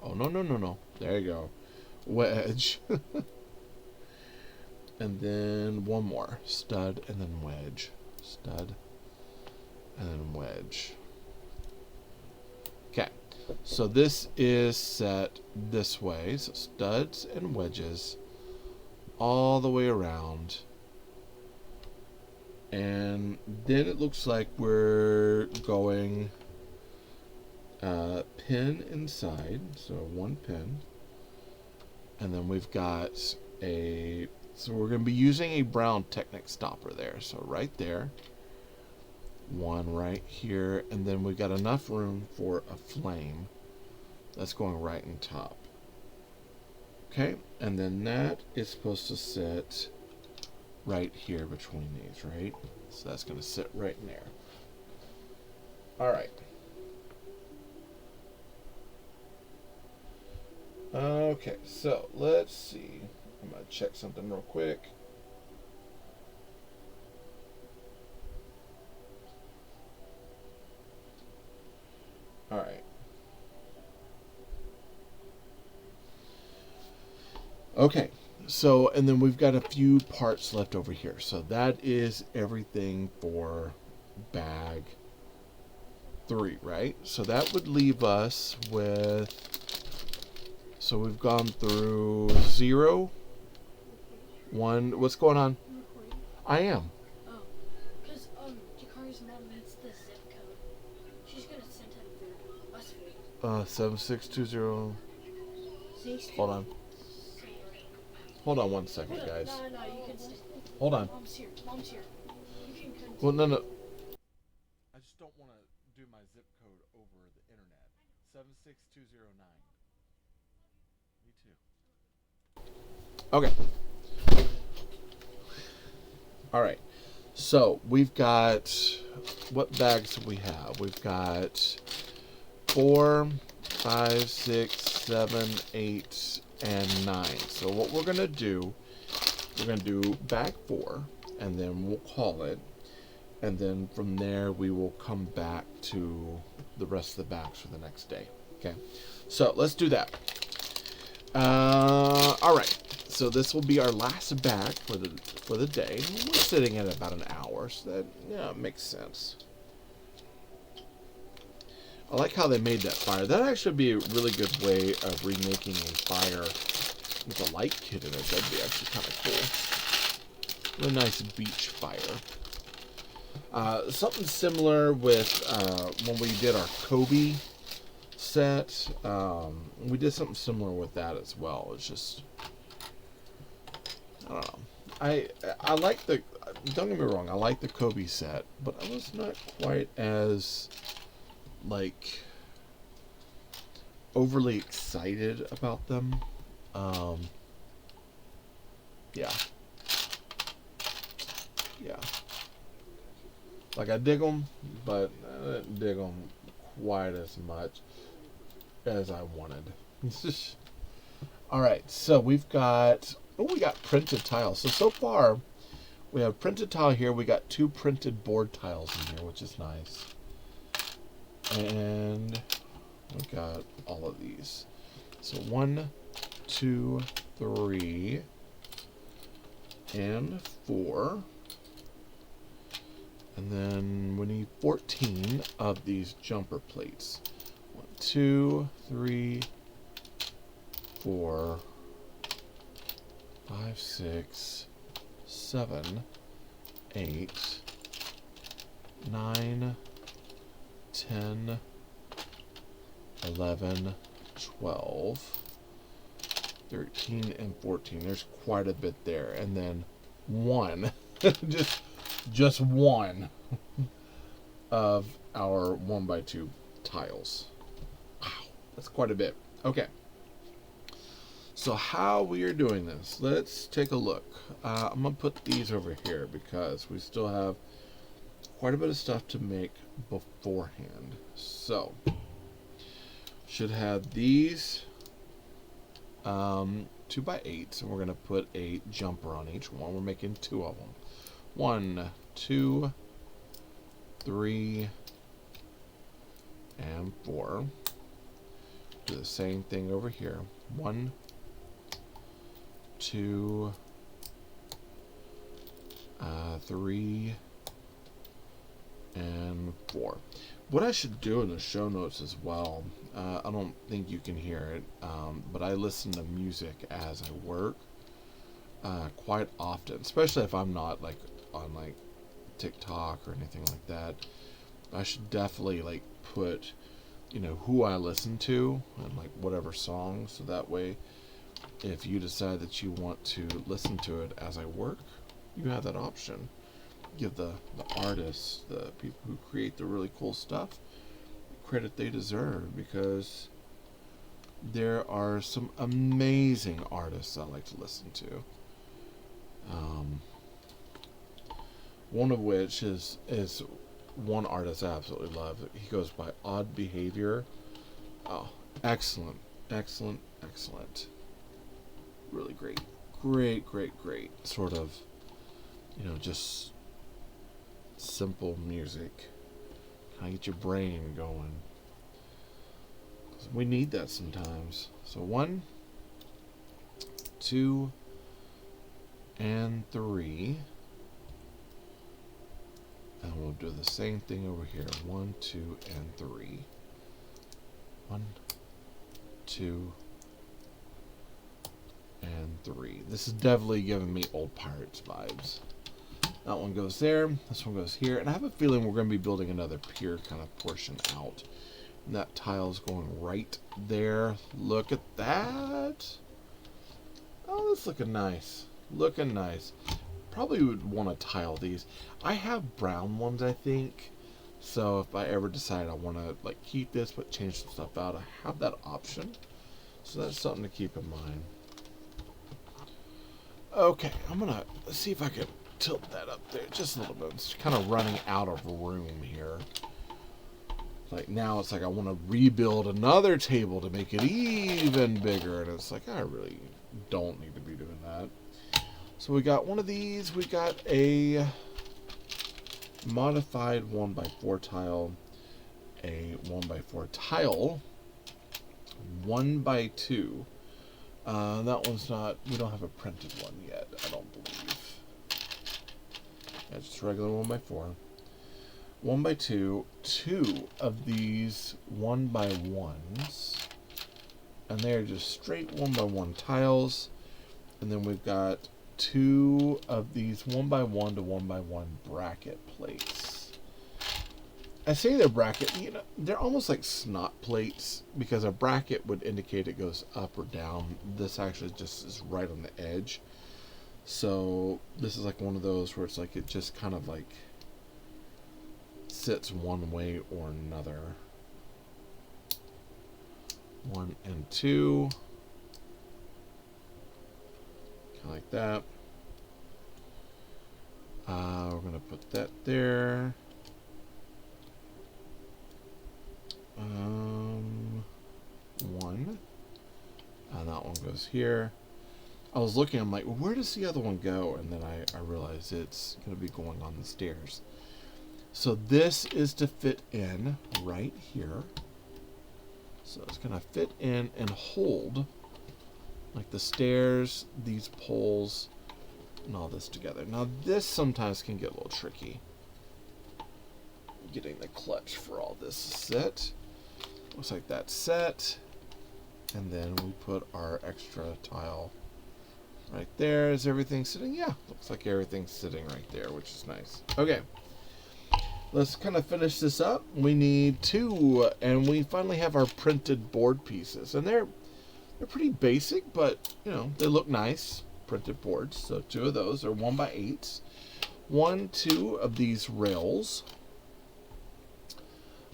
B: Oh, no. There you go. Wedge. And then one more. Stud and then wedge. Stud and then wedge. Okay. So this is set this way. So studs and wedges all the way around. And then it looks like we're going pin inside, so one pin, and then we've got so we're going to be using a brown Technic stopper there, so right there, one right here, and then we've got enough room for a flame that's going right in top. Okay, and then that is supposed to sit right here between these, right? So that's going to sit right in there. Alright. Okay, so let's see. I'm going to check something real quick. Okay, so, and then we've got a few parts left over here. So that is everything for bag 3, right? So that would leave us with, so we've gone through 0, 1, what's going on?
C: I'm recording.
B: I am.
C: Oh, because Jakari's mom needs the zip code. She's gonna send him through us food.
B: 7620. Hold on. Hold on 1 second, guys.
C: No, you can stay.
B: Hold on.
C: Mom's here. Mom's here. You can continue.
B: Well, no. I just don't want to do my zip code over the internet. 76209. Me too. Okay. All right. So we've got, what bags do we have? We've got 4, 5, 6, 7, 8, and 9. So what we're gonna do, we're gonna do bag 4, and then we'll call it, and then from there we will come back to the rest of the bags for the next day. Okay, so let's do that. All right, so this will be our last bag for the day. We're sitting at about an hour, so that makes sense. I like how they made that fire. That actually be a really good way of remaking a fire with a light kit in it. That'd be actually kind of cool. Really nice beach fire. Something similar with when we did our Kobe set. We did something similar with that as well. It's just, I don't know. I like the, don't get me wrong, I like the Kobe set, but I was not quite as like overly excited about them. Yeah. Like I dig them, but I didn't dig them quite as much as I wanted. All right, so we got printed tiles. So far, we have printed tile here. We got 2 printed board tiles in here, which is nice. And we got all of these. So 1, 2, 3, and 4. And then we need 14 of these jumper plates. 1, 2, 3, 4, 5, 6, 7, 8, 9, 10, 11, 12, 13, and 14. There's quite a bit there. And then 1, just 1 of our 1x2 tiles. Wow, that's quite a bit. Okay. So how we are doing this, let's take a look. I'm going to put these over here because we still have quite a bit of stuff to make beforehand. So, should have these 2x8s, and we're going to put a jumper on each one. We're making 2 of them. 1, 2, 3, and 4. Do the same thing over here. 1, 2, 3, and 4. What I should do in the show notes as well, I don't think you can hear it, but I listen to music as I work quite often, especially if I'm not like on like TikTok or anything like that. I should definitely like put, you know, who I listen to and like whatever song, so that way if you decide that you want to listen to it as I work, you have that option. Give the artists, the people who create the really cool stuff, the credit they deserve, because there are some amazing artists I like to listen to. One of which is one artist I absolutely love. He goes by Odd Behavior. Oh, excellent. Really great. Sort of, you know, just simple music. Kind of get your brain going. We need that sometimes. So 1, 2 and 3. And we'll do the same thing over here. 1, 2, and 3. 1, 2, and 3. This is definitely giving me old Pirates vibes. That one goes there. This one goes here. And I have a feeling we're going to be building another pier kind of portion out. And that tile's going right there. Look at that. Oh, that's looking nice. Looking nice. Probably would want to tile these. I have brown ones, I think. So if I ever decide I want to like keep this but change some stuff out, I have that option. So that's something to keep in mind. Okay, I'm gonna see if I can tilt that up there just a little bit. It's kind of running out of room here. Like now it's like I want to rebuild another table to make it even bigger, and it's like I really don't need to be doing that. So we got one of these. We got a modified 1x4 tile, a 1x4 tile, 1x2. That one's not, we don't have a printed one yet, I don't believe. Yeah, just regular 1x4. 1x2, 2 of these 1x1s, and they're just straight 1x1 tiles. And then we've got 2 of these 1x1 to 1x1 bracket plates. I say they're bracket, you know, they're almost like snot plates because a bracket would indicate it goes up or down. This actually just is right on the edge. So this is like one of those where it's like it just kind of like sits one way or another. 1 and 2. Kind of like that. We're going to put that there. 1. And that one goes here. I was looking, I'm like, well, where does the other one go? And then I realized it's going to be going on the stairs. So this is to fit in right here. So it's going to fit in and hold like the stairs, these poles, and all this together. Now this sometimes can get a little tricky. Getting the clutch for all this set. Looks like that's set. And then we put our extra tile right there. Is everything sitting? Yeah, looks like everything's sitting right there, which is nice. Okay, let's kind of finish this up. We need 2, and we finally have our printed board pieces. And they're pretty basic, but you know, they look nice. Printed boards. So 2 of those are 1x8s. 2 of these rails.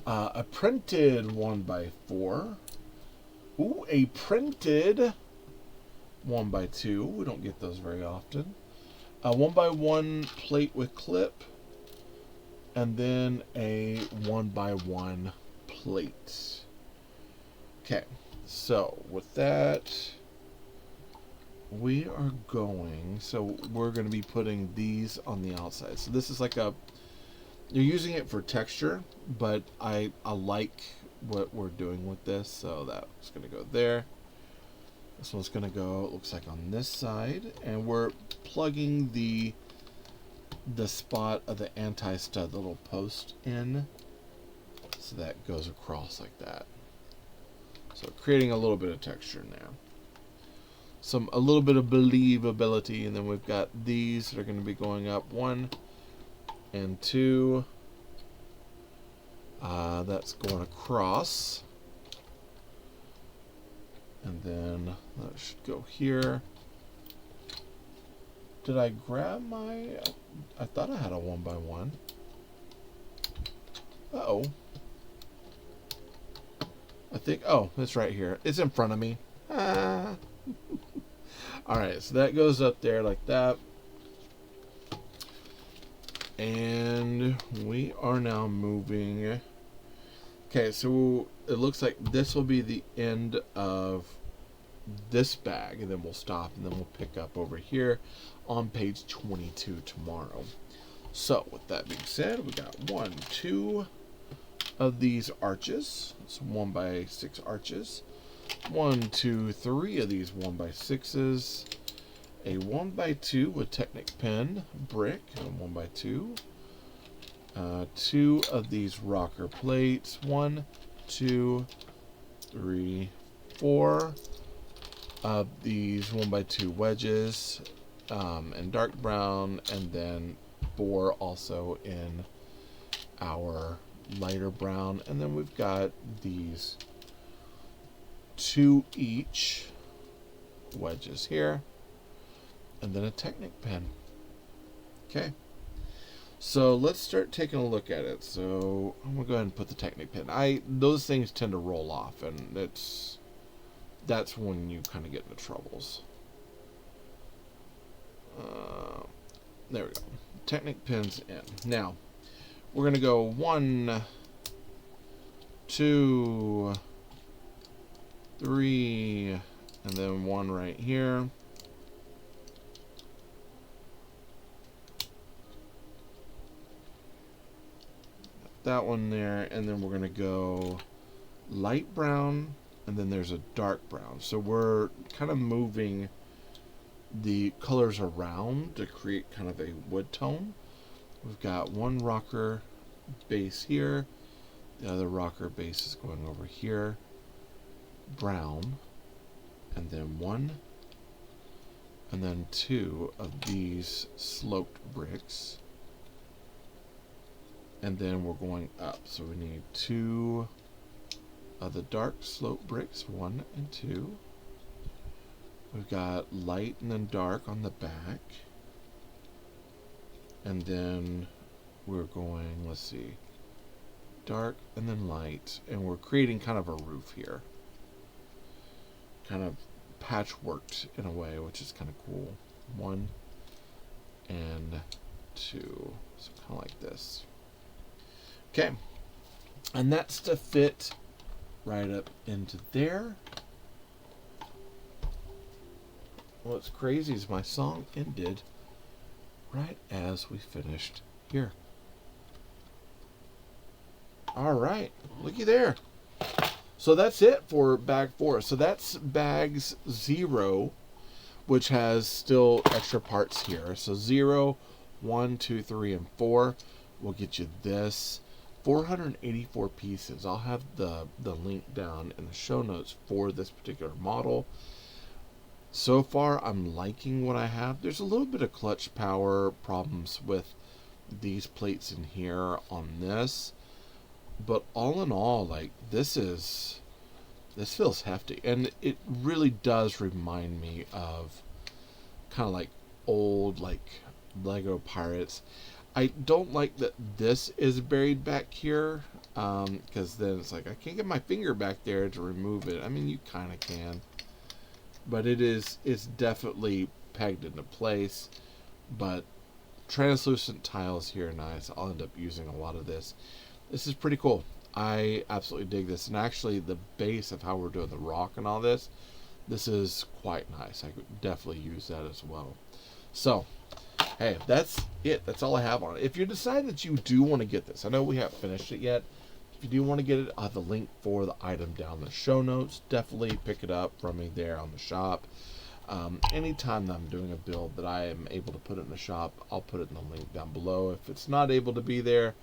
B: A printed 1x4. Ooh, a printed 1x2. We don't get those very often. A 1x1 plate with clip. And then a 1x1 plate. Okay, so with that, we are going, so we're going to be putting these on the outside. So this is like a, you're using it for texture, but I like what we're doing with this, so that's going to go there. This one's going to go, it looks like on this side, and we're plugging the spot of the anti-stud little post in, so that goes across like that. So creating a little bit of texture now. A little bit of believability, and then we've got these that are going to be going up 1 and 2. That's going across, and then that should go here. Did I grab my? I thought I had a 1x1. Uh-oh. I think, oh, it's right here. It's in front of me. Ah. Alright, so that goes up there like that. And we are now moving. Okay, so it looks like this will be the end of this bag, and then we'll stop, and then we'll pick up over here on page 22 tomorrow. So with that being said, we got 2 of these arches. It's 1x6 arches. 1, 2, 3 of these 1x6s. a 1x2 with Technic pen brick, a 1x2. 2 of these rocker plates. 1, 2, 3, 4 of these 1x2 wedges in dark brown, and then 4 also in our lighter brown. And then we've got these 2 each wedges here, and then a Technic pen. Okay, so let's start taking a look at it. So I'm gonna go ahead and put the Technic pen. Those things tend to roll off, and that's when you kind of get into troubles. There we go. Technic pins in. Now we're gonna go 1, 2, 3, and then 1 right here. That one there, and then we're gonna go light brown, and then there's a dark brown. So we're kind of moving the colors around to create kind of a wood tone. We've got 1 rocker base here, the other rocker base is going over here, brown, and then 1, and then 2 of these sloped bricks, and then we're going up, so we need 2 of the dark slope bricks, 1 and 2. We've got light and then dark on the back, and then we're going, let's see, dark and then light, and we're creating kind of a roof here, kind of patchworked in a way, which is kind of cool. 1 and 2, so kind of like this. Okay, and that's to fit right up into there. What's crazy is my song ended right as we finished here. All right, looky there. So that's it for bag 4. So that's bags 0, which has still extra parts here. So 0, 1, 2, 3, and 4 will get you this. 484 pieces. I'll have the link down in the show notes for this particular model. So far, I'm liking what I have. There's a little bit of clutch power problems with these plates in here on this, but all in all, like, this feels hefty, and it really does remind me of kind of like old, like, Lego Pirates. I don't like that this is buried back here, because then it's like I can't get my finger back there to remove it. I mean, you kind of can, but it's definitely pegged into place. But translucent tiles here are nice. I'll end up using a lot of this. This is pretty cool. I absolutely dig this, and actually the base of how we're doing the rock and all this is quite nice. I could definitely use that as well. So hey, that's it. That's all I have on it. If you decide that you do want to get this, I know we haven't finished it yet. If you do want to get it, I'll have the link for the item down in the show notes. Definitely pick it up from me there on the shop. Anytime that I'm doing a build that I am able to put it in the shop, I'll put it in the link down below. If it's not able to be there,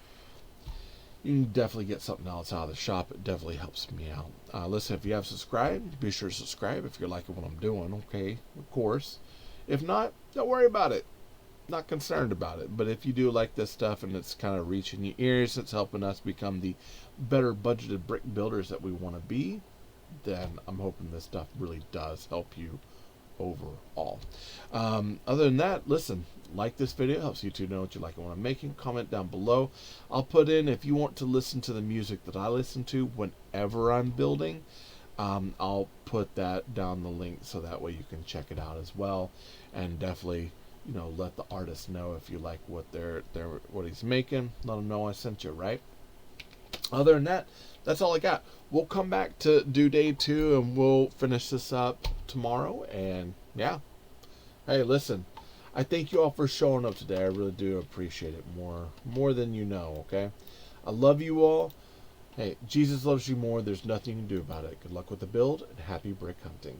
B: you can definitely get something else out of the shop. It definitely helps me out. Listen, if you have subscribed, be sure to subscribe if you're liking what I'm doing. Okay, of course. If not, don't worry about it. Not concerned about it. But if you do like this stuff and it's kind of reaching your ears, it's helping us become the better budgeted brick builders that we want to be, then I'm hoping this stuff really does help you overall. Other than that, listen, like this video, helps you to know what you like and what I'm making. Comment down below. I'll put in, if you want to listen to the music that I listen to whenever I'm building, I'll put that down the link so that way you can check it out as well. And definitely, you know, let the artist know if you like what what he's making. Let him know I sent you, right? Other than that, that's all I got. We'll come back to do day 2 and we'll finish this up tomorrow. And yeah, hey, listen, I thank you all for showing up today. I really do appreciate it more than you know. Okay, I love you all. Hey, Jesus loves you more. There's nothing you can do about it. Good luck with the build and happy brick hunting.